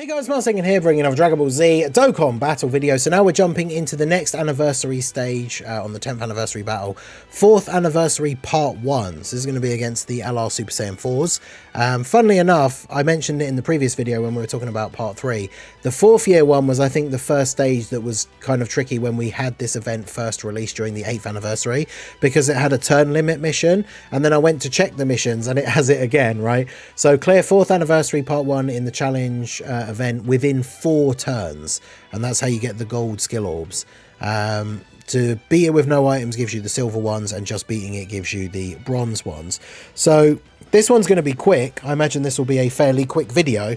Hey guys, Marsingin here, bringing another Dragon Ball Z Dokkan battle video. So now we're jumping into the next anniversary stage on the 10th anniversary battle, 4th anniversary part 1. So this is going to be against the LR Super Saiyan 4s. Funnily enough, I mentioned it in the previous video when we were talking about part 3. The 4th year one was, I think, the first stage that was kind of tricky when we had this event first released during the 8th anniversary, because it had a turn limit mission, and then I went to check the missions and it has it again, right? So clear 4th anniversary part 1 in the challenge event within 4 turns, and that's how you get the gold skill orbs. To beat it with no items gives you the silver ones, and just beating it gives you the bronze ones. So this one's going to be quick. I imagine this will be a fairly quick video,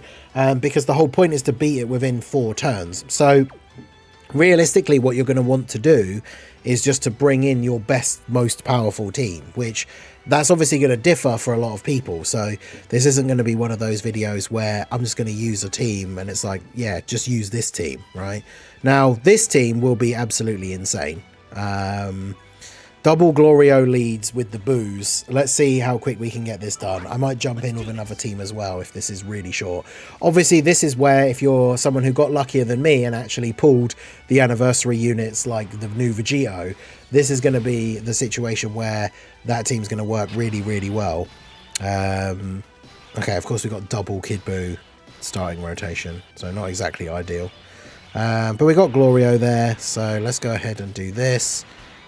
because the whole point is to beat it within 4 turns. So realistically, what you're going to want to do is just to bring in your best, most powerful team, which that's obviously going to differ for a lot of people. So this isn't going to be one of those videos where I'm just going to use a team and it's like, yeah, just use this team, right? Now, this team will be absolutely insane. Double Glorio leads with the booze. Let's see how quick we can get this done. I might jump in with another team as well if this is really short. Obviously, this is where if you're someone who got luckier than me and actually pulled the anniversary units like the new Vegeta, this is going to be the situation where that team's going to work really, really well. Okay, of course, we've got double Kid Buu starting rotation, so not exactly ideal. But we got Glorio there, so let's go ahead and do this.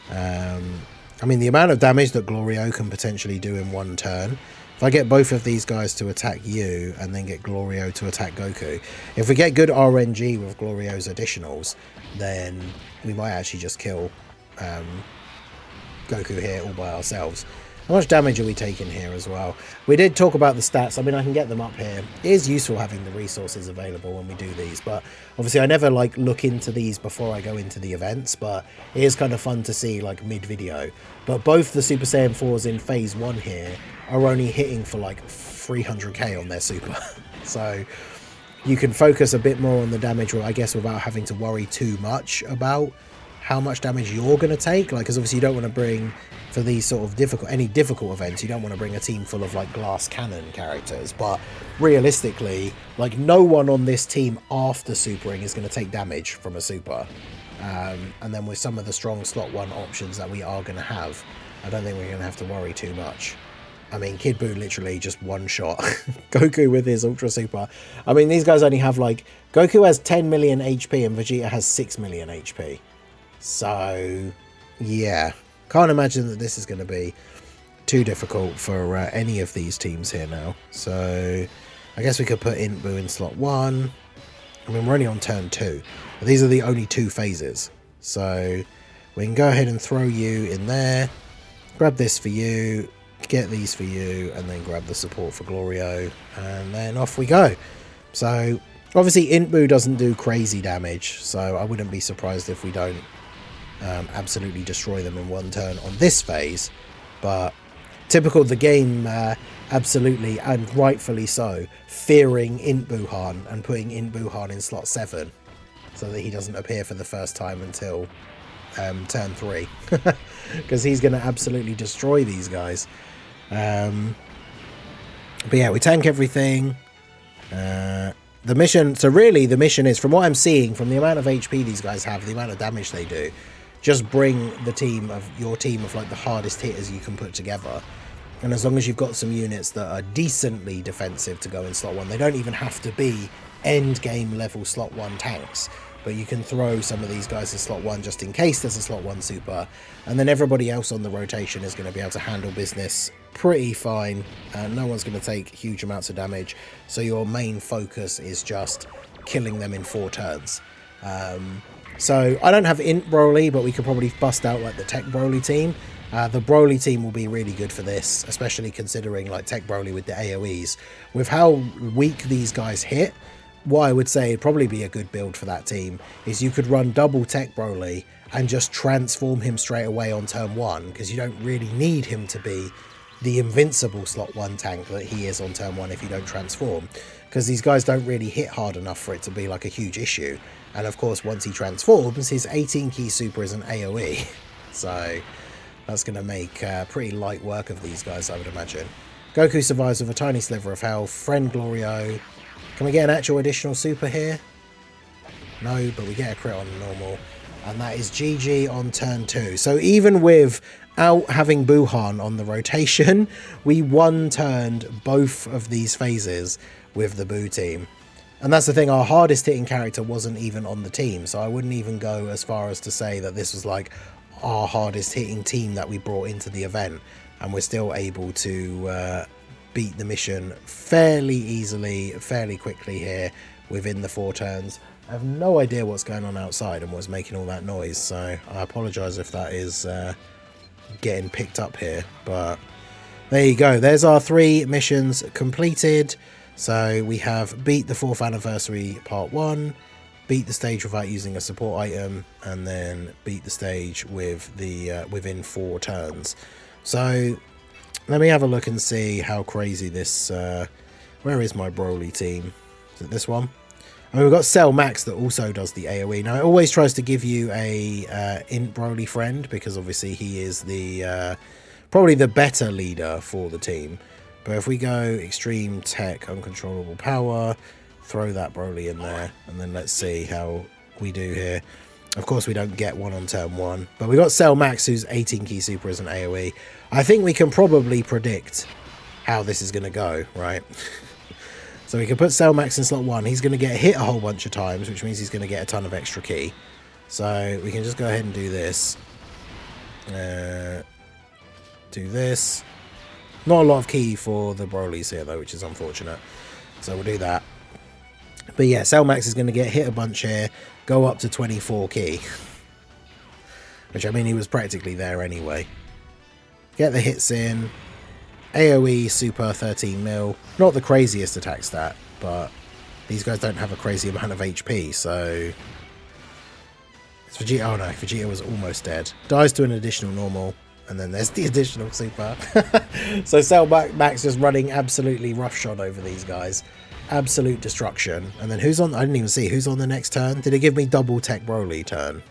I mean, the amount of damage that Glorio can potentially do in one turn, if I get both of these guys to attack you and then get Glorio to attack Goku, if we get good RNG with Glorio's additionals, then we might actually just kill Goku here all by ourselves. How much damage are we taking here as well? We did talk about the stats. I mean, I can get them up here. It is useful having the resources available when we do these, but obviously I never like look into these before I go into the events, but it is kind of fun to see like mid-video. But both the Super Saiyan 4s in phase 1 here are only hitting for like 300k on their super. So you can focus a bit more on the damage, I guess, without having to worry too much about how much damage you're going to take. Like, because obviously you don't want to bring, for these sort of difficult events, you don't want to bring a team full of like glass cannon characters, but realistically, like, no one on this team after supering is going to take damage from a super. And then with some of the strong slot 1 options that we are going to have, I don't think we're going to have to worry too much. I mean, Kid Buu literally just one shot Goku with his ultra super. I mean, these guys only have like, Goku has 10 million HP and Vegeta has 6 million HP. So yeah, can't imagine that this is going to be too difficult for any of these teams here now. So I guess we could put Int Buu in slot 1. I mean, we're only on turn 2. But these are the only 2 phases. So we can go ahead and throw you in there. Grab this for you. Get these for you. And then grab the support for Glorio. And then off we go. So obviously Int Buu doesn't do crazy damage. So I wouldn't be surprised if we don't absolutely destroy them in one turn on this phase, but typical of the game, absolutely and rightfully so, fearing Int Buuhan and putting Int Buuhan in slot 7 so that he doesn't appear for the first time until turn 3, because he's going to absolutely destroy these guys. But yeah, we tank everything. The mission, so really the mission is, from what I'm seeing, from the amount of HP these guys have, the amount of damage they do, just bring the team of your team of like the hardest hitters you can put together. And as long as you've got some units that are decently defensive to go in slot 1, they don't even have to be end game level slot 1 tanks, but you can throw some of these guys in slot 1 just in case there's a slot 1 super, and then everybody else on the rotation is going to be able to handle business pretty fine. No one's going to take huge amounts of damage, so your main focus is just killing them in 4 turns. So I don't have Int Broly, but we could probably bust out like the Tech Broly team. The Broly team will be really good for this, especially considering like Tech Broly with the AoEs. With how weak these guys hit, what I would say would probably be a good build for that team is you could run double Tech Broly and just transform him straight away on turn 1, because you don't really need him to be the invincible slot 1 tank that he is on turn 1 if you don't transform, because these guys don't really hit hard enough for it to be like a huge issue. And of course, once he transforms, his 18 key super is an AoE, so that's going to make pretty light work of these guys, I would imagine. Goku survives with a tiny sliver of health. Friend Glorio Can we get an actual additional super here? No, but we get a crit on normal. And that is GG on turn 2. So even without having Buhan on the rotation, we one-turned both of these phases with the Boo team. And that's the thing, our hardest hitting character wasn't even on the team. So I wouldn't even go as far as to say that this was like our hardest hitting team that we brought into the event. And we're still able to beat the mission fairly easily, fairly quickly here within the 4 turns. I have no idea what's going on outside and what's making all that noise, so I apologise if that is getting picked up here, but there you go. There's our 3 missions completed. So we have beat the 4th anniversary part 1, beat the stage without using a support item, and then beat the stage with the within 4 turns. So let me have a look and see how crazy this where is my Broly team? Is it this one? I mean, we've got Cell Max that also does the AoE. Now, it always tries to give you a int Broly friend, because obviously he is the probably the better leader for the team. But if we go Extreme Tech, Uncontrollable Power, throw that Broly in there, and then let's see how we do here. Of course, we don't get one on turn 1, but we got Cell Max, who's 18 key super as an AoE. I think we can probably predict how this is going to go, right? So we can put Cell Max in slot 1. He's going to get hit a whole bunch of times, which means he's going to get a ton of extra key. So we can just go ahead and do this. Do this. Not a lot of key for the Brolys here, though, which is unfortunate. So we'll do that. But yeah, Cell Max is going to get hit a bunch here, go up to 24 key. Which, I mean, he was practically there anyway. Get the hits in. AoE super 13 mil. Not the craziest attack stat, but these guys don't have a crazy amount of HP, so... It's Vegeta. Oh no, Vegeta was almost dead. Dies to an additional normal, and then there's the additional super. So Cell Max just running absolutely roughshod over these guys. Absolute destruction. And then who's on... I didn't even see. Who's on the next turn? Did it give me double Tech Broly turn?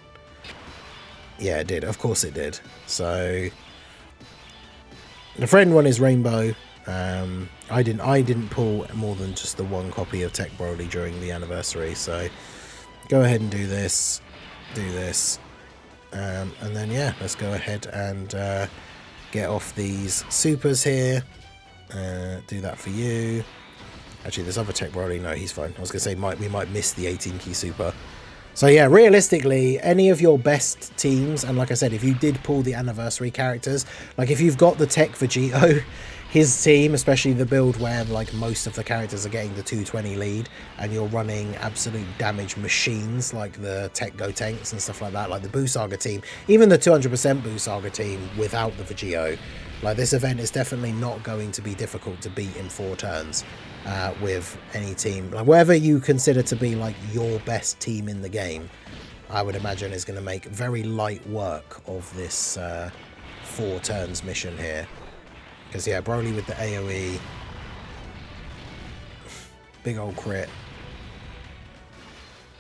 Yeah, it did. Of course it did. So... The friend one is Rainbow. I didn't pull more than just the 1 copy of Tech Broly during the anniversary, so go ahead and do this, and then yeah, let's go ahead and get off these supers here. Do that for you. Actually, this other Tech Broly, no, he's fine. I was gonna say we might miss the 18 key super. So yeah, realistically, any of your best teams, and like I said, if you did pull the anniversary characters, like if you've got the Tech Vegeta, his team, especially the build where like most of the characters are getting the 220 lead, and you're running absolute damage machines like the Tech Gotenks and stuff like that, like the Buu Saga team, even the 200% Buu Saga team without the Vegeta, like this event is definitely not going to be difficult to beat in 4 turns. With any team, like whatever you consider to be like your best team in the game, I would imagine is going to make very light work of this 4 turns mission here. Because yeah, Broly with the AoE, big old crit.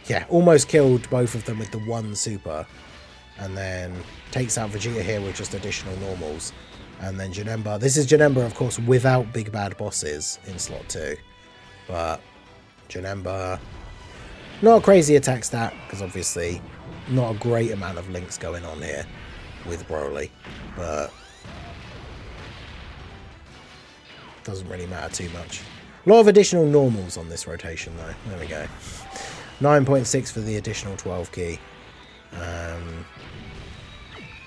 Yeah, almost killed both of them with the 1 super, and then takes out Vegeta here with just additional normals. And then Janemba. This is Janemba, of course, without big bad bosses in slot 2. But Janemba, not a crazy attack stat, because obviously not a great amount of links going on here with Broly. But doesn't really matter too much. A lot of additional normals on this rotation, though. There we go. 9.6 for the additional 12 key.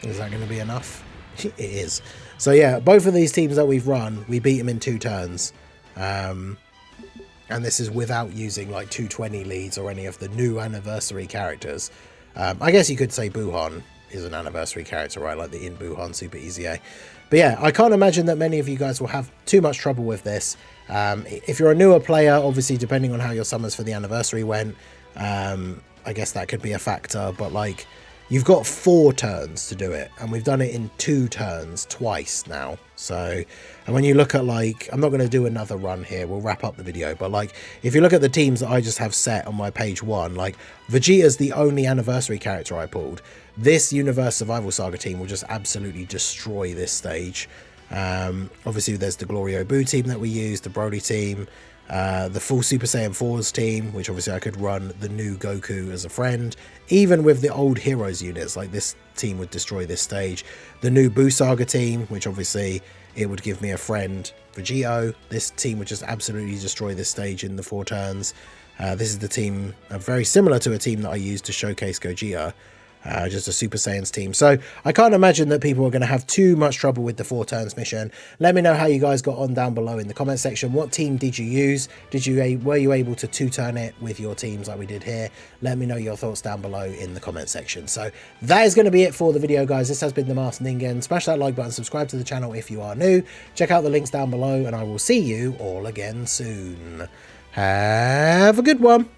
Is that going to be enough? It is. So yeah, both of these teams that we've run, we beat them in 2 turns. And this is without using like 220 leads or any of the new anniversary characters. I guess you could say Buhan is an anniversary character, right? Like the in Buhan Super Easy A. But yeah, I can't imagine that many of you guys will have too much trouble with this. If you're a newer player, obviously depending on how your summons for the anniversary went, I guess that could be a factor. But like, you've got 4 turns to do it, and we've done it in 2 turns twice now. So, and when you look at like, I'm not going to do another run here, we'll wrap up the video, but like, if you look at the teams that I just have set on my page 1, like Vegeta's the only anniversary character I pulled. This Universe Survival Saga team will just absolutely destroy this stage. Obviously there's the Glorio Boo team that we use, the Broly team, the full Super Saiyan 4's team, which obviously I could run the new Goku as a friend, even with the old Heroes units, like this team would destroy this stage. The new Buu Saga team, which obviously it would give me a friend, Vegeta. This team would just absolutely destroy this stage in the 4 turns. This is the team, very similar to a team that I used to showcase Gogeta. Just a Super Saiyans team. So I can't imagine that people are going to have too much trouble with the 4 turns mission. Let me know how you guys got on down below in the comment section. What team did you use? Were you able to 2-turn it with your teams like we did here? Let me know your thoughts down below in the comment section. So that is going to be it for the video, guys. This has been the Masked Ningen. Smash that like button, subscribe to the channel if you are new. Check out the links down below, and I will see you all again soon. Have a good one.